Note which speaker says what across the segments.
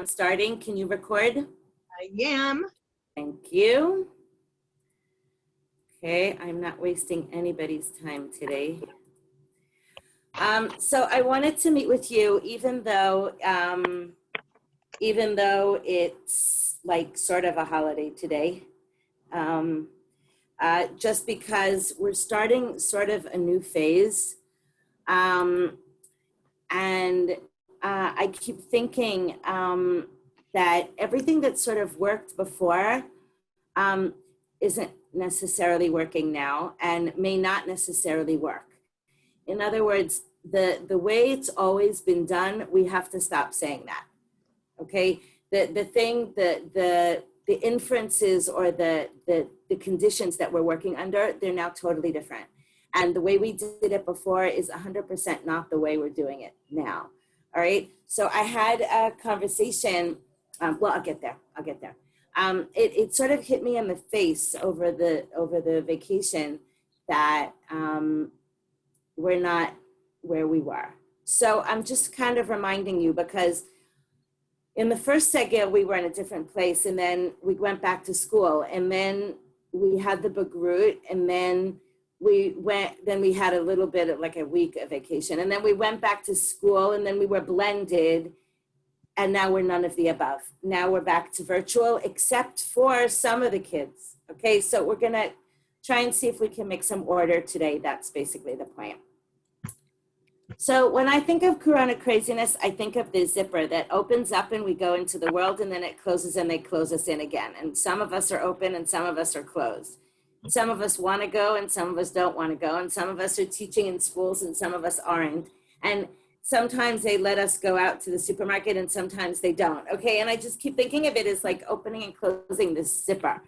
Speaker 1: Starting. Can you record?
Speaker 2: I am.
Speaker 1: Thank you. Okay, I'm not wasting anybody's time today. So I wanted to meet with you, even though it's like sort of a holiday today, just because we're starting sort of a new phase, and I keep thinking that everything that sort of worked before isn't necessarily working now and may not necessarily work. In other words, the way it's always been done, we have to stop saying that. Okay, the inferences or the conditions that we're working under, they're now totally different. And the way we did it before is 100% not the way we're doing it now. All right. So I had a conversation. Well, I'll get there. It sort of hit me in the face over the vacation that we're not where we were. So I'm just kind of reminding you, because in the first segel, we were in a different place, and then we went back to school, and then we had the bagrut, and then we had a little bit of like a week of vacation, and then we went back to school, and then we were blended, and now we're none of the above. Now we're back to virtual, except for some of the kids. Okay, so we're gonna try and see if we can make some order today. That's basically the point. So when I think of Corona craziness, I think of the zipper that opens up and we go into the world, and then it closes and they close us in again. And some of us are open and some of us are closed. Some of us want to go and some of us don't want to go. And some of us are teaching in schools and some of us aren't. And sometimes they let us go out to the supermarket and sometimes they don't. Okay, and I just keep thinking of it as like opening and closing this zipper.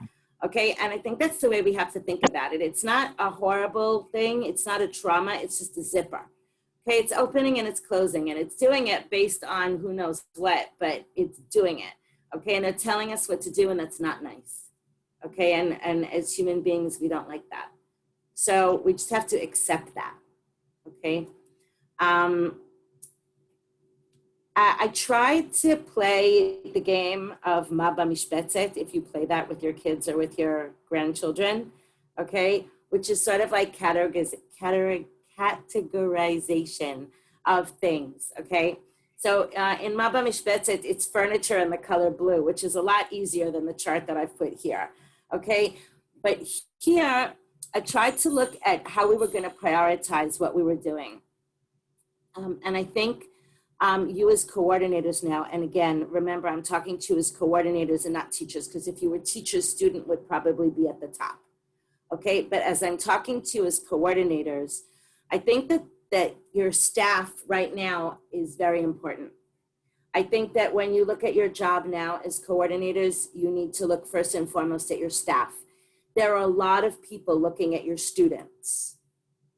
Speaker 1: Okay, and I think that's the way we have to think about it. It's not a horrible thing. It's not a trauma. It's just a zipper. Okay, it's opening and it's closing, and it's doing it based on who knows what, but it's doing it. Okay, and they're telling us what to do, and that's not nice. Okay, and as human beings, we don't like that. So we just have to accept that. Okay. I tried to play the game of Maba Mishbetzet, if you play that with your kids or with your grandchildren, okay, which is sort of like categorization of things, okay? So in Maba Mishbetzet, it's furniture in the color blue, which is a lot easier than the chart that I've put here, okay? But here, I tried to look at how we were gonna prioritize what we were doing. And I think you as coordinators now, and again, remember I'm talking to you as coordinators and not teachers, because if you were teachers, student would probably be at the top, okay? But as I'm talking to you as coordinators, I think that your staff right now is very important. I think that when you look at your job now as coordinators, you need to look first and foremost at your staff. There are a lot of people looking at your students,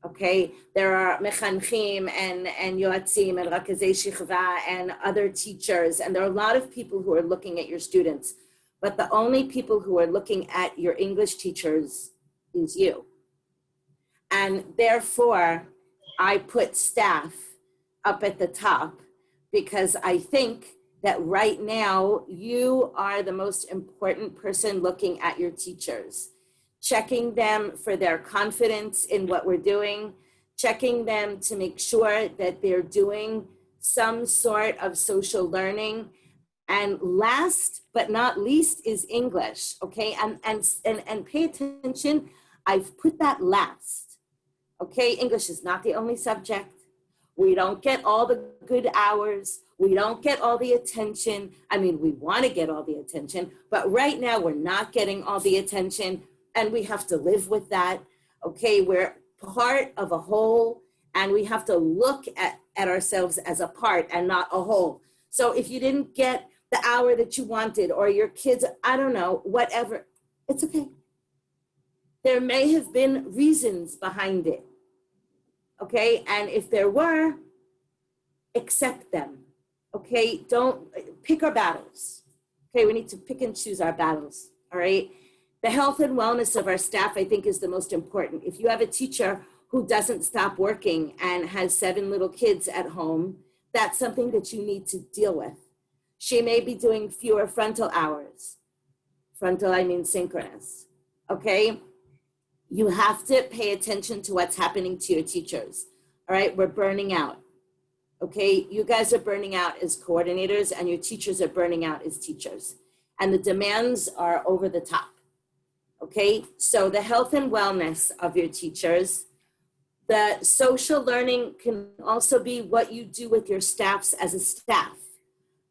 Speaker 1: okay? There are mechanchim and yoatzim and rakazei shichva and other teachers, and there are a lot of people who are looking at your students, but the only people who are looking at your English teachers is you. And therefore, I put staff up at the top because I think that right now you are the most important person looking at your teachers, checking them for their confidence in what we're doing, checking them to make sure that they're doing some sort of social learning. And last but not least is English, okay? And pay attention, I've put that last. Okay, English is not the only subject. We don't get all the good hours. We don't get all the attention. I mean, we want to get all the attention, but right now we're not getting all the attention, and we have to live with that. Okay, we're part of a whole, and we have to look at ourselves as a part and not a whole. So if you didn't get the hour that you wanted, or your kids, I don't know, whatever, it's okay. There may have been reasons behind it. Okay, and if there were, accept them. Okay, don't pick our battles. Okay, we need to pick and choose our battles. All right, the health and wellness of our staff, I think, is the most important. If you have a teacher who doesn't stop working and has 7 little kids at home, that's something that you need to deal with. She may be doing fewer frontal hours. Frontal, I mean synchronous, okay? You have to pay attention to what's happening to your teachers, all right? We're burning out, okay? You guys are burning out as coordinators and your teachers are burning out as teachers. And the demands are over the top, okay? So the health and wellness of your teachers, the social learning can also be what you do with your staffs as a staff.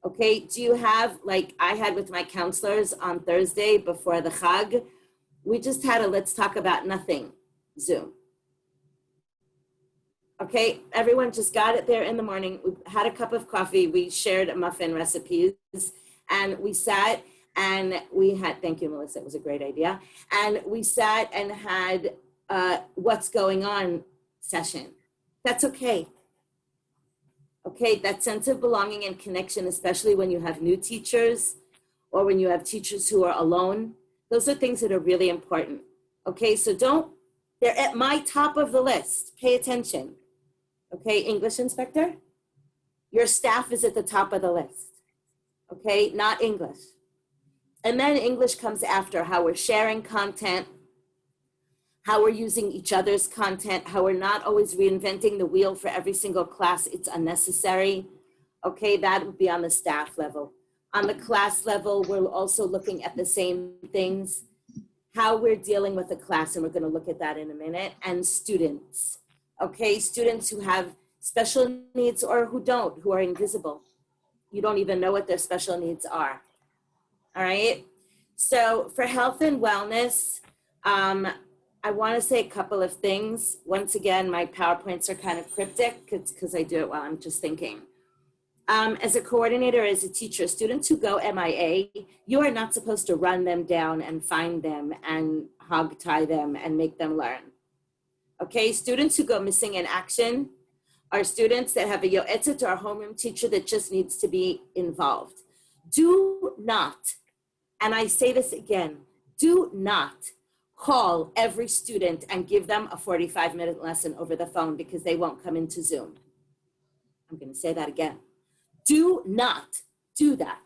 Speaker 1: Okay, do you have, like I had with my counselors on Thursday before the Chag, we just had a let's talk about nothing Zoom. Okay, everyone just got it there in the morning. We had a cup of coffee. We shared muffin recipes and we sat and we had, thank you, Melissa, it was a great idea. And we sat and had what's going on session. That's okay. Okay, that sense of belonging and connection, especially when you have new teachers or when you have teachers who are alone, those are things that are really important. Okay, so they're at my top of the list. Pay attention. Okay, English inspector, your staff is at the top of the list. Okay, not English. And then English comes after, how we're sharing content, how we're using each other's content, how we're not always reinventing the wheel for every single class. It's unnecessary. Okay, that would be on the staff level. On the class level, we're also looking at the same things, how we're dealing with the class, and we're going to look at that in a minute, and students. Okay, students who have special needs or who don't, who are invisible. You don't even know what their special needs are. All right, so for health and wellness, I want to say a couple of things. Once again, my PowerPoints are kind of cryptic because I do it while I'm just thinking. As a coordinator, as a teacher, students who go MIA, you are not supposed to run them down and find them and hog tie them and make them learn. Okay, students who go missing in action are students that have a yoetzet or a homeroom teacher that just needs to be involved. Do not, and I say this again, do not call every student and give them a 45-minute lesson over the phone because they won't come into Zoom. I'm going to say that again. Do not do that,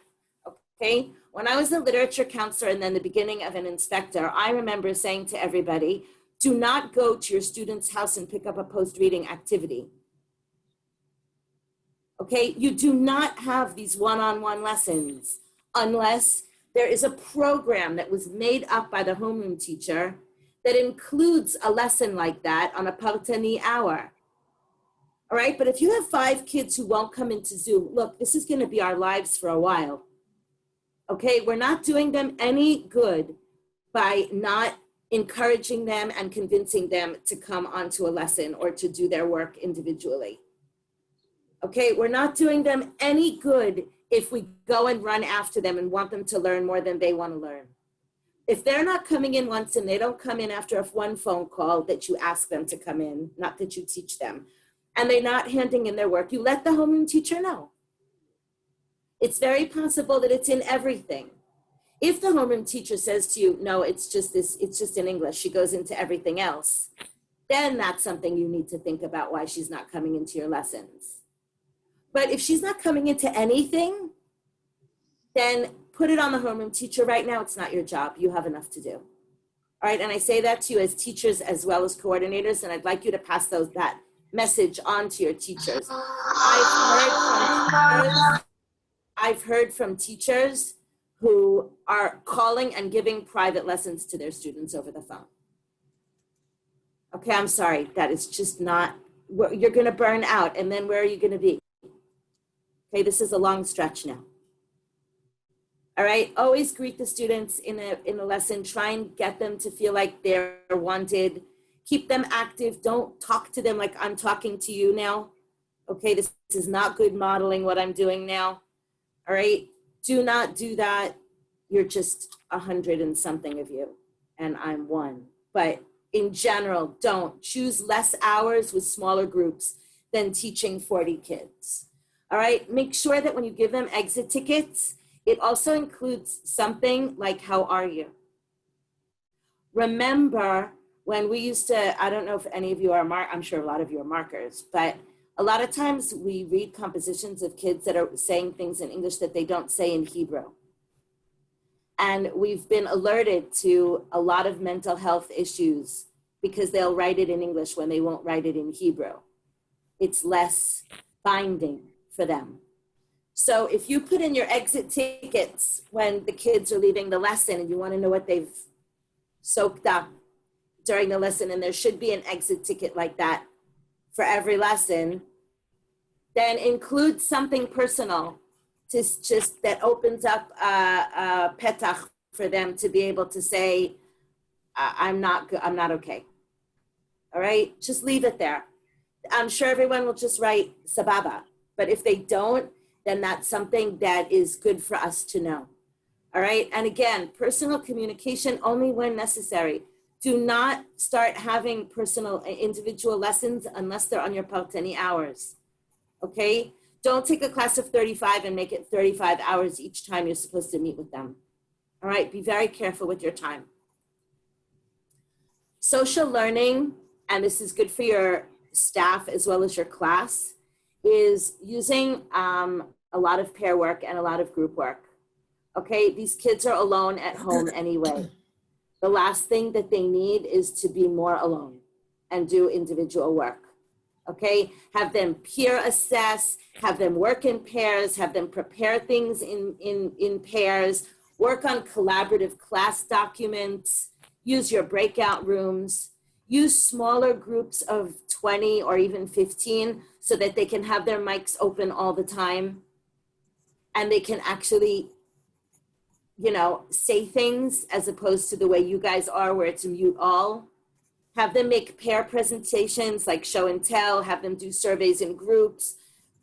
Speaker 1: okay? When I was a literature counselor and then the beginning of an inspector, I remember saying to everybody, do not go to your student's house and pick up a post-reading activity. Okay, you do not have these one-on-one lessons unless there is a program that was made up by the homeroom teacher that includes a lesson like that on a partani hour. All right, but if you have 5 kids who won't come into Zoom, look, this is gonna be our lives for a while. Okay, we're not doing them any good by not encouraging them and convincing them to come onto a lesson or to do their work individually. Okay, we're not doing them any good if we go and run after them and want them to learn more than they want to learn. If they're not coming in once and they don't come in after one phone call that you ask them to come in, not that you teach them, and they're not handing in their work, you let the homeroom teacher know. It's very possible that it's in everything. If the homeroom teacher says to you, no, it's just in English, she goes into everything else, then that's something you need to think about why she's not coming into your lessons. But if she's not coming into anything, then put it on the homeroom teacher. Right now, it's not your job. You have enough to do. All right, and I say that to you as teachers as well as coordinators, and I'd like you to pass that message on to your teachers. I've heard from teachers who are calling and giving private lessons to their students over the phone. Okay, I'm sorry, that is just not, you're gonna burn out, and then where are you gonna be? Okay, this is a long stretch now. All right, always greet the students in a lesson. Try and get them to feel like they're wanted. Keep them active. Don't talk to them like I'm talking to you now. Okay, this is not good modeling what I'm doing now. All right, do not do that. You're just 100 and something of you, and I'm 1. But in general, don't. Choose less hours with smaller groups than teaching 40 kids. All right, make sure that when you give them exit tickets, it also includes something like, how are you? Remember when we used to, I don't know if any of you are, I'm sure a lot of you are markers, but A lot of times we read compositions of kids that are saying things in English that they don't say in Hebrew. And we've been alerted to a lot of mental health issues because they'll write it in English when they won't write it in Hebrew. It's less binding for them. So if you put in your exit tickets when the kids are leaving the lesson and you want to know what they've soaked up during the lesson, and there should be an exit ticket like that for every lesson, then include something personal to just that opens up a petach for them to be able to say, I'm not okay. All right, just leave it there. I'm sure everyone will just write sababa, but if they don't, then that's something that is good for us to know. All right, and again, personal communication only when necessary. Do not start having personal individual lessons unless they're on your partani hours, okay? Don't take a class of 35 and make it 35 hours each time you're supposed to meet with them. All right, be very careful with your time. Social learning, and this is good for your staff as well as your class, is using a lot of pair work and a lot of group work. Okay, these kids are alone at home anyway. The last thing that they need is to be more alone and do individual work. Okay, have them peer assess, have them work in pairs, have them prepare things in pairs, work on collaborative class documents, use your breakout rooms, use smaller groups of 20 or even 15 so that they can have their mics open all the time and they can actually, you know, say things as opposed to the way you guys are where it's mute all. Have them make pair presentations like show and tell, have them do surveys in groups,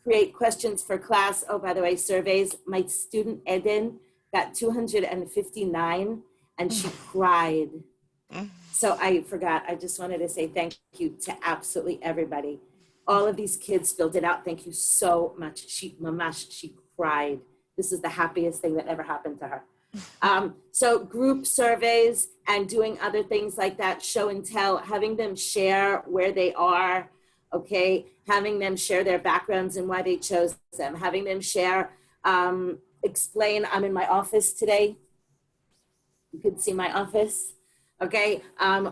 Speaker 1: create questions for class. Oh, by the way, surveys, my student Eden got 259 and she cried. So I forgot, I just wanted to say thank you to absolutely everybody. All of these kids filled it out. Thank you so much. She cried. This is the happiest thing that ever happened to her. So group surveys and doing other things like that, show and tell, having them share where they are, okay? Having them share their backgrounds and why they chose them, having them share, explain, I'm in my office today. You can see my office, okay?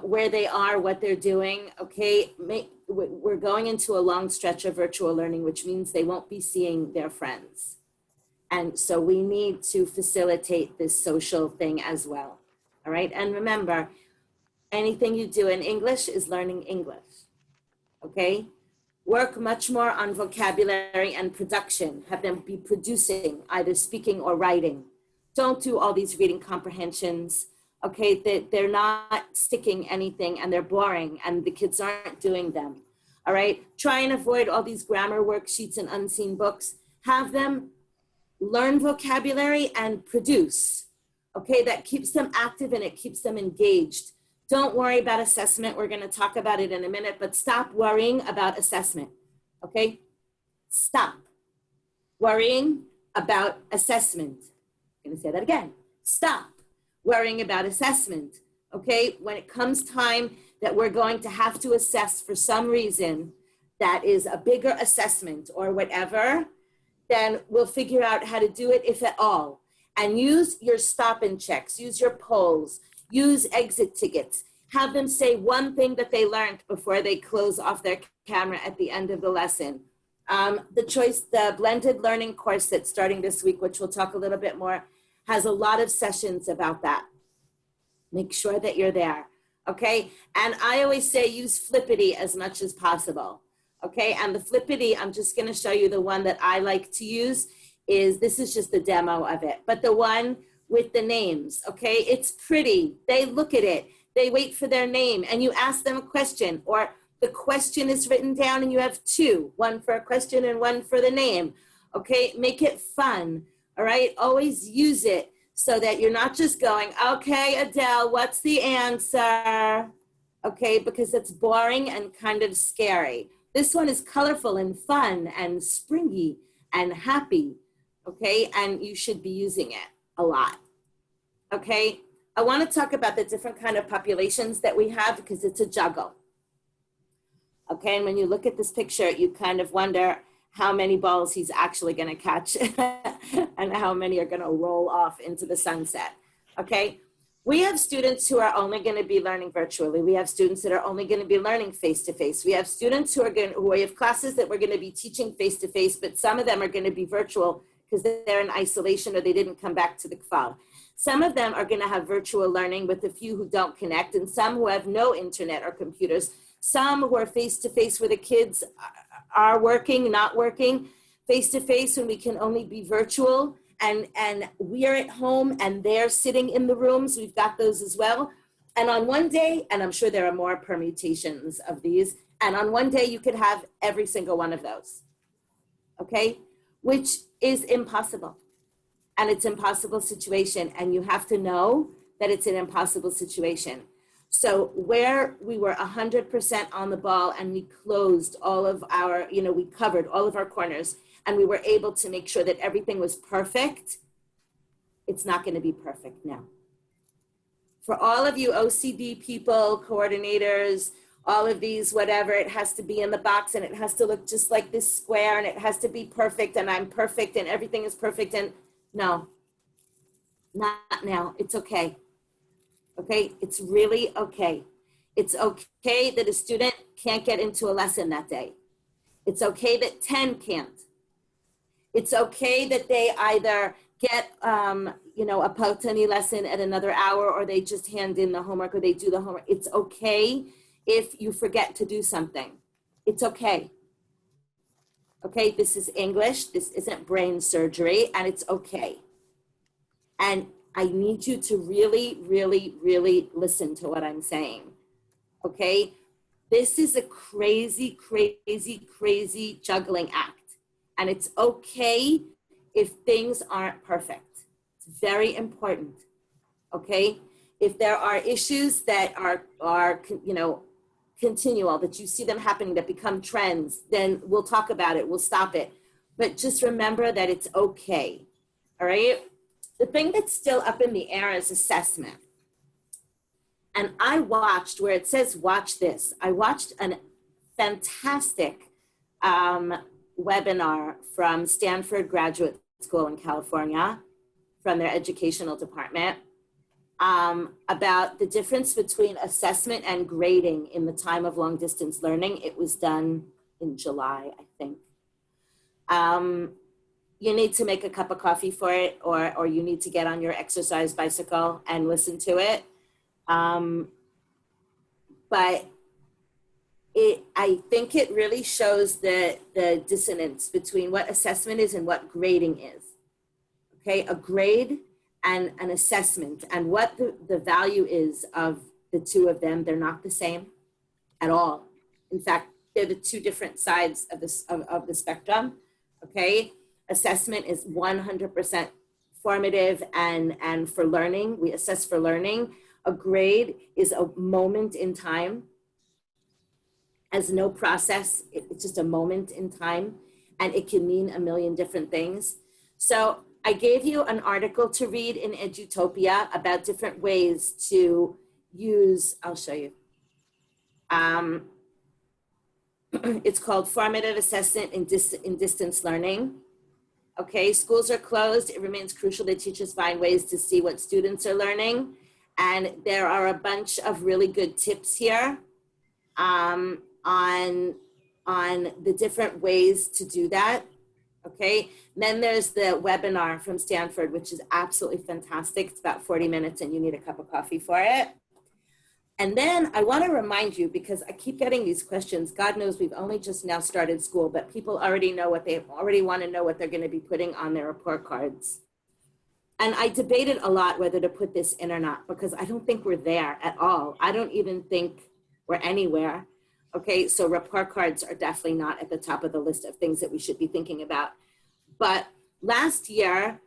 Speaker 1: Where they are, what they're doing, okay? We're going into a long stretch of virtual learning, which means they won't be seeing their friends. And so we need to facilitate this social thing as well, all right? And remember, anything you do in English is learning English, okay? Work much more on vocabulary and production. Have them be producing, either speaking or writing. Don't do all these reading comprehensions, okay? They're not sticking anything and they're boring and the kids aren't doing them, all right? Try and avoid all these grammar worksheets and unseen books. Have them learn vocabulary and produce, okay? That keeps them active and it keeps them engaged. Don't worry about assessment. We're gonna talk about it in a minute, but stop worrying about assessment, okay? Stop worrying about assessment. I'm gonna say that again. Stop worrying about assessment, okay? When it comes time that we're going to have to assess for some reason that is a bigger assessment or whatever, then we'll figure out how to do it, if at all. And use your stop and checks, use your polls, use exit tickets. Have them say one thing that they learned before they close off their camera at the end of the lesson. The blended learning course that's starting this week, which we'll talk a little bit more, has a lot of sessions about that. Make sure that you're there, okay? And I always say use Flippity as much as possible. Okay, and the Flippity, I'm just gonna show you the one that I like to use this is just the demo of it, but the one with the names, okay? It's pretty, they look at it, they wait for their name and you ask them a question or the question is written down and you have two, one for a question and one for the name, okay? Make it fun, all right? Always use it so that you're not just going, okay, Adele, what's the answer? Okay, because it's boring and kind of scary. This one is colorful and fun and springy and happy, okay? And you should be using it a lot, okay? I want to talk about the different kind of populations that we have because it's a juggle. Okay, and when you look at this picture, you kind of wonder how many balls he's actually going to catch and how many are going to roll off into the sunset. Okay, we have students who are only going to be learning virtually. We have students that are only going to be learning face-to-face. We have students who have classes that we're going to be teaching face-to-face, but some of them are going to be virtual because they're in isolation or they didn't come back to the kfal. Some of them are going to have virtual learning with a few who don't connect, and some who have no internet or computers. Some who are face-to-face where the kids are working, not working, face-to-face when we can only be virtual, and we are at home and they're sitting in the rooms. We've got those as well. And on one day, and I'm sure there are more permutations of these, and on one day you could have every single one of those, okay? Which is impossible. And it's an impossible situation, and you have to know that it's an impossible situation. So where we were 100% on the ball and we closed all of our, we covered all of our corners and we were able to make sure that everything was perfect, it's not going to be perfect now. For all of you OCD people, coordinators, all of these, whatever, it has to be in the box and it has to look just like this square and it has to be perfect and I'm perfect and everything is perfect, and no, not now. It's okay. Okay, it's really okay. It's okay that a student can't get into a lesson that day. It's okay that 10 can't. It's okay that they either get, a Pautani lesson at another hour, or they just hand in the homework, or they do the homework. It's okay if you forget to do something. It's okay. Okay, this is English. This isn't brain surgery, and it's okay. And I need you to really, really, really listen to what I'm saying, okay? This is a crazy, crazy, crazy juggling act. And it's okay if things aren't perfect. It's very important, okay? If there are issues that are continual, that you see them happening, that become trends, then we'll talk about it, we'll stop it. But just remember that it's okay, all right? The thing that's still up in the air is assessment. And I watched, where it says watch this, I watched a fantastic webinar from Stanford Graduate School in California, from their educational department, about the difference between assessment and grading in the time of long distance learning. It was done in July, I think. You need to make a cup of coffee for it, or you need to get on your exercise bicycle and listen to it. But I think it really shows the dissonance between what assessment is and what grading is. Okay, a grade and an assessment, and what the value is of the two of them, they're not the same at all. In fact, they're the two different sides of the spectrum, okay? Assessment is 100% formative and for learning. We assess for learning. A grade is a moment in time, has no process. It's just a moment in time, and it can mean a million different things. So I gave you an article to read in Edutopia about different ways to use, I'll show you. It's called Formative Assessment in Distance Learning. Okay, schools are closed. It remains crucial that teachers find ways to see what students are learning. And there are a bunch of really good tips here on the different ways to do that. Okay, and then there's the webinar from Stanford, which is absolutely fantastic. It's about 40 minutes and you need a cup of coffee for it. And then I want to remind you, because I keep getting these questions. God knows we've only just now started school, but people already know what they already want to know what they're going to be putting on their report cards. And I debated a lot whether to put this in or not, because I don't think we're there at all. I don't even think we're anywhere. Okay, so report cards are definitely not at the top of the list of things that we should be thinking about. But last year,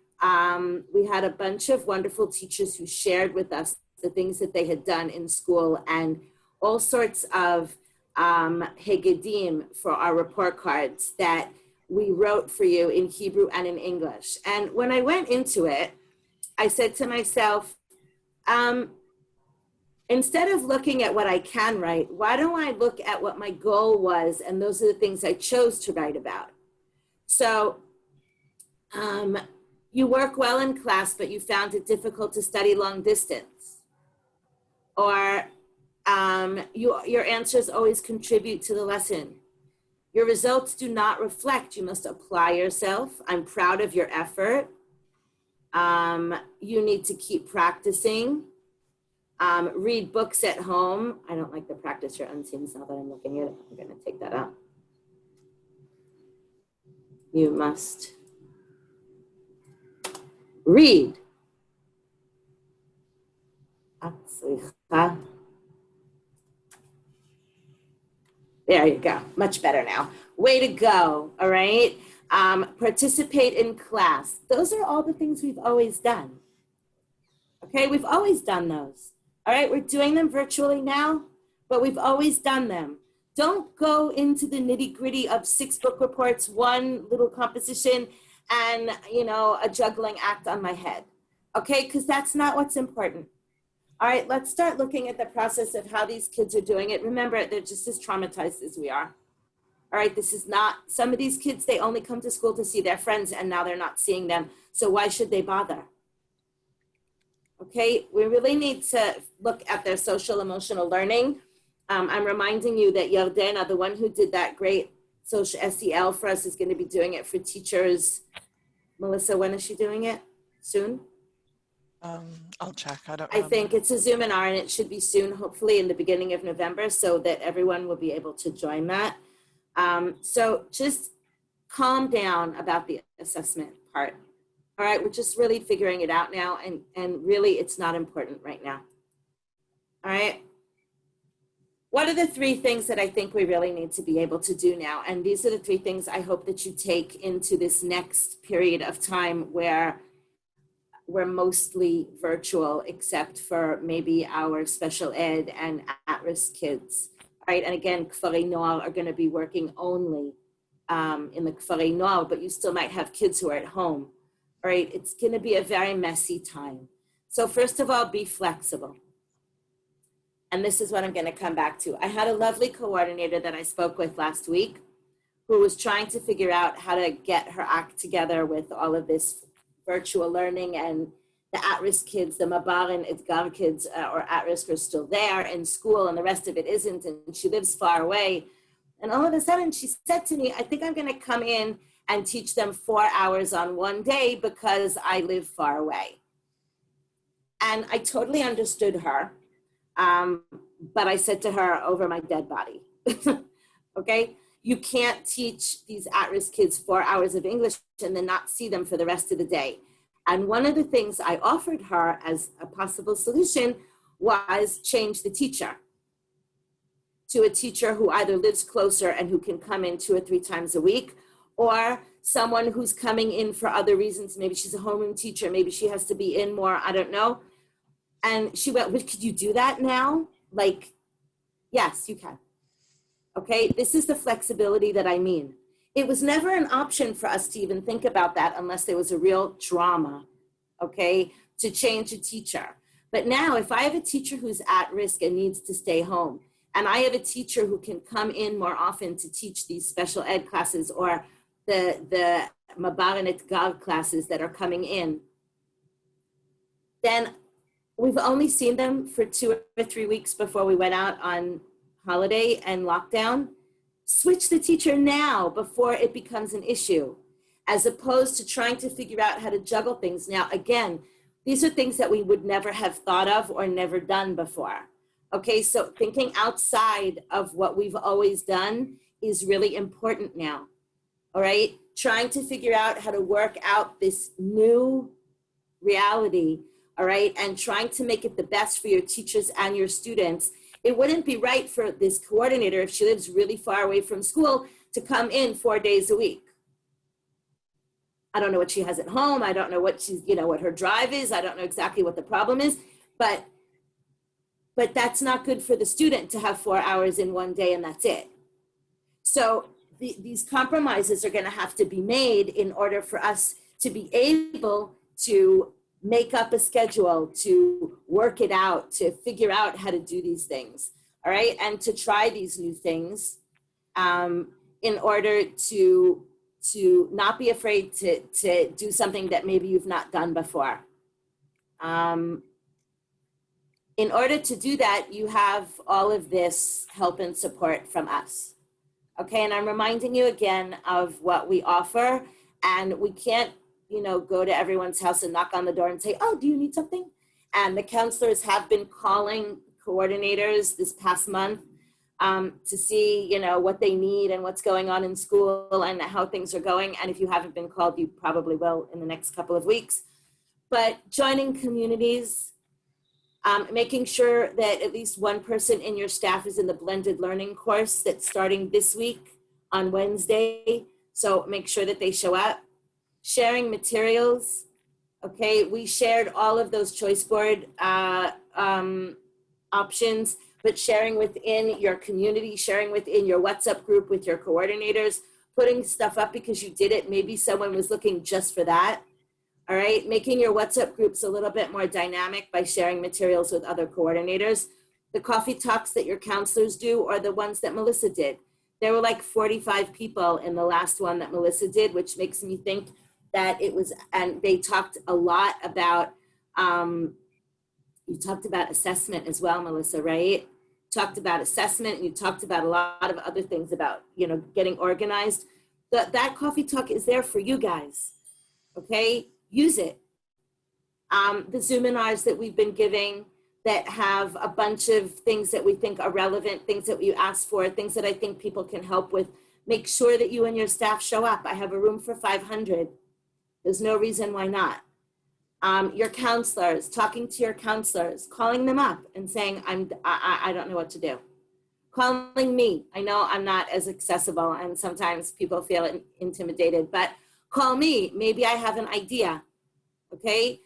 Speaker 1: we had a bunch of wonderful teachers who shared with us the things that they had done in school, and all sorts of hegedim for our report cards that we wrote for you in Hebrew and in English. And when I went into it, I said to myself, in instead of looking at what I can write, why don't I look at what my goal was? And those are the things I chose to write about. So you work well in class, but you found it difficult to study long distance. Or your answers always contribute to the lesson. Your results do not reflect. You must apply yourself. I'm proud of your effort. You need to keep practicing. Read books at home. I don't like the practice your unseen now that I'm looking at it. I'm going to take that out. You must read. There you go. Much better now. Way to go. All right. Participate in class. Those are all the things we've always done. Okay. We've always done those. All right. We're doing them virtually now, but we've always done them. Don't go into the nitty gritty of 6 book reports, 1 little composition, and, you know, a juggling act on my head. Okay. Because that's not what's important. All right, let's start looking at the process of how these kids are doing it. Remember, they're just as traumatized as we are. All right, this is not, some of these kids, they only come to school to see their friends and now they're not seeing them. So why should they bother? Okay, we really need to look at their social emotional learning. I'm reminding you that Yardena, the one who did that great social SEL for us, is going to be doing it for teachers. Melissa, when is she doing it? Soon?
Speaker 2: I'll check.
Speaker 1: I think it's a Zoominar and it should be soon, hopefully in the beginning of November, so that everyone will be able to join that. So just calm down about the assessment part. All right, we're just really figuring it out now, and really it's not important right now. All right. What are the 3 things that I think we really need to be able to do now? And these are the 3 things I hope that you take into this next period of time where we're mostly virtual, except for maybe our special ed and at-risk kids, right? And again, Kfarei Noar are going to be working only in the Kfarei Noar, but you still might have kids who are at home, right? It's going to be a very messy time. So first of all, be flexible. And this is what I'm going to come back to. I had a lovely coordinator that I spoke with last week who was trying to figure out how to get her act together with all of this virtual learning, and the at-risk kids, the Mabar and Edgar kids or at-risk are still there in school and the rest of it isn't, and she lives far away. And all of a sudden she said to me, I think I'm going to come in and teach them 4 hours on one day because I live far away. And I totally understood her, but I said to her, over my dead body, okay? You can't teach these at-risk kids 4 hours of English and then not see them for the rest of the day. And one of the things I offered her as a possible solution was change the teacher to a teacher who either lives closer and who can come in 2 or 3 times a week, or someone who's coming in for other reasons. Maybe she's a homeroom teacher. Maybe she has to be in more. I don't know. And she went, well, could you do that now? Like, yes, you can. Okay, this is the flexibility that I mean. It was never an option for us to even think about that unless there was a real drama, okay, to change a teacher. But now if I have a teacher who's at risk and needs to stay home, and I have a teacher who can come in more often to teach these special ed classes or the Mabar and Etgar classes that are coming in, then we've only seen them for 2 or 3 weeks before we went out on holiday and lockdown. Switch the teacher now before it becomes an issue, as opposed to trying to figure out how to juggle things. Now, again, these are things that we would never have thought of or never done before. Okay, so thinking outside of what we've always done is really important now. All right, trying to figure out how to work out this new reality, all right, and trying to make it the best for your teachers and your students. It wouldn't be right for this coordinator, if she lives really far away from school, to come in 4 days a week. I don't know what she has at home. I don't know what she's, you know, what her drive is. I don't know exactly what the problem is, but that's not good for the student to have 4 hours in one day and that's it. So these compromises are going to have to be made in order for us to be able to make up a schedule, to work it out, to figure out how to do these things, all right? And to try these new things in order to not be afraid to do something that maybe you've not done before. In order to do that, you have all of this help and support from us. Okay, and I'm reminding you again of what we offer, and we can't, go to everyone's house and knock on the door and say, oh, do you need something? And the counselors have been calling coordinators this past month to see, what they need and what's going on in school and how things are going. And if you haven't been called, you probably will in the next couple of weeks. But joining communities, making sure that at least one person in your staff is in the blended learning course that's starting this week on Wednesday. So make sure that they show up. Sharing materials. Okay, we shared all of those choice board options, but sharing within your community, sharing within your WhatsApp group with your coordinators, putting stuff up because you did it. Maybe someone was looking just for that. All right, making your WhatsApp groups a little bit more dynamic by sharing materials with other coordinators. The coffee talks that your counselors do are the ones that Melissa did. There were like 45 people in the last one that Melissa did, which makes me think that it was, and they talked a lot about, you talked about assessment as well, Melissa, right? Talked about assessment, and you talked about a lot of other things about, getting organized. That coffee talk is there for you guys, okay? Use it. The Zoominars that we've been giving that have a bunch of things that we think are relevant, things that you ask for, things that I think people can help with, make sure that you and your staff show up. I have a room for 500. There's no reason why not. Your counselors, talking to your counselors, calling them up and saying, I don't know what to do. Calling me. I know I'm not as accessible and sometimes people feel intimidated, but call me. Maybe I have an idea. Okay?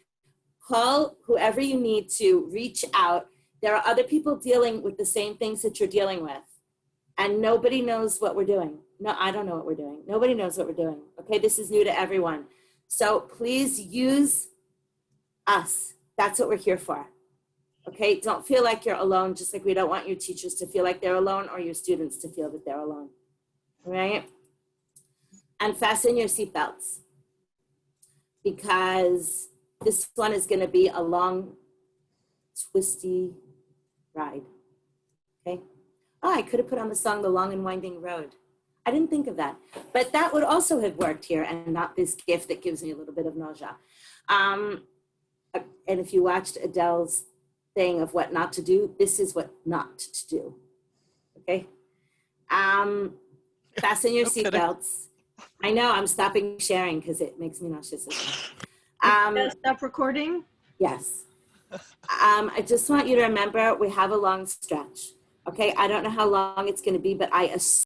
Speaker 1: Call whoever you need to, reach out. There are other people dealing with the same things that you're dealing with. And nobody knows what we're doing. No, I don't know what we're doing. Nobody knows what we're doing. Okay, this is new to everyone. So please use us. That's what we're here for. Okay, don't feel like you're alone, just like we don't want your teachers to feel like they're alone or your students to feel that they're alone. All right? And fasten your seatbelts because this one is going to be a long, twisty ride. Okay? Oh, I could have put on the song The Long and Winding Road. I didn't think of that. But that would also have worked here and not this gift that gives me a little bit of nausea. And if you watched Adele's thing of what not to do, this is what not to do. Okay? Fasten your seatbelts. I know, I'm stopping sharing because it makes me nauseous.
Speaker 3: Stop recording?
Speaker 1: Yes. I just want you to remember we have a long stretch. Okay, I don't know how long it's going to be, but I assume